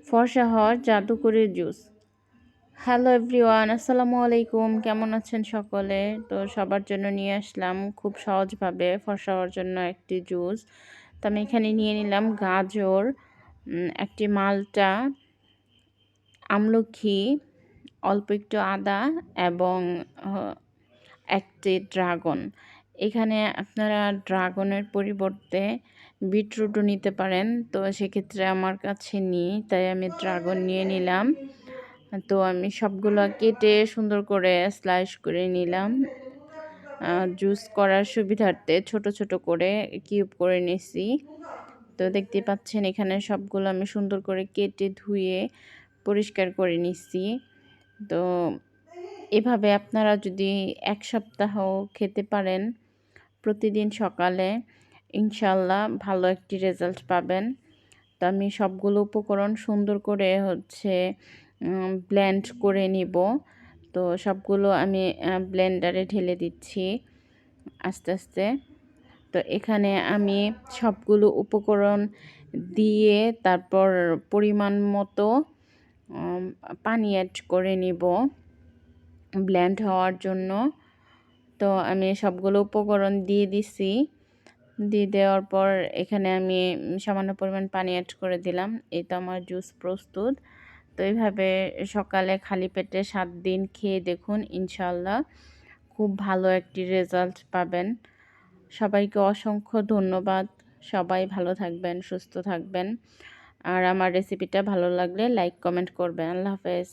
ফর্সা হওয়ার জাদুকরি juice. Hello everyone, আসসালামু আলাইকুম। কেমন আছেন সকলে? তো সবার জন্য নিয়ে আসলাম খুব সহজভাবে ফর্সা হওয়ার জন্য একটি জুস। তো আমি এখানে নিয়ে নিলাম গাজর, একটি মালটা, আমলকি, অল্প একটু আদা এবং একটি ড্রাগন। এখানে আপনারা ড্রাগনের পরিবর্তে বিটরুটও নিতে পারেন, তো সেক্ষেত্রে আমার কাছে নেই, তাই আমি ড্রাগন নিয়ে নিলাম। তো আমি সবগুলো কেটে সুন্দর করে স্লাইস করে নিলাম। জুস করার সুবিধার্থে ছোট ছোট করে কিউব করে নিছি। তো দেখতে পাচ্ছেন এখানে সবগুলো আমি সুন্দর করে কেটে ধুয়ে পরিষ্কার করে নিচ্ছি। তো এভাবে আপনারা যদি এক সপ্তাহ খেতে পারেন প্রতিদিন সকালে, ইনশাল্লাহ ভালো একটি রেজাল্ট পাবেন। তো আমি সবগুলো উপকরণ সুন্দর করে ব্লেন্ড করে নিব। তো সবগুলো আমি ব্লেন্ডারে ঢেলে দিচ্ছি আস্তে আস্তে। তো এখানে আমি সবগুলো উপকরণ দিয়ে তারপর পরিমাণ মতো পানি অ্যাড করে নিব ব্লেন্ড হওয়ার জন্য। তো আমি সবগুলো উপকরণ দিয়ে দিছি। দিয়ে দেওয়ার পর এখানে আমি সামান্য পরিমাণ পানি অ্যাড করে দিলাম। এই তো আমার জুস প্রস্তুত। তো এইভাবে সকালে খালি পেটে 7 দিন খেয়ে দেখুন, ইনশাল্লাহ খুব ভালো একটি রেজাল্ট পাবেন। সবাইকে অসংখ্য ধন্যবাদ। সবাই ভালো থাকবেন, সুস্থ থাকবেন। আর আমার রেসিপিটা ভালো লাগলে লাইক কমেন্ট করবেন। আল্লাহ হাফেজ।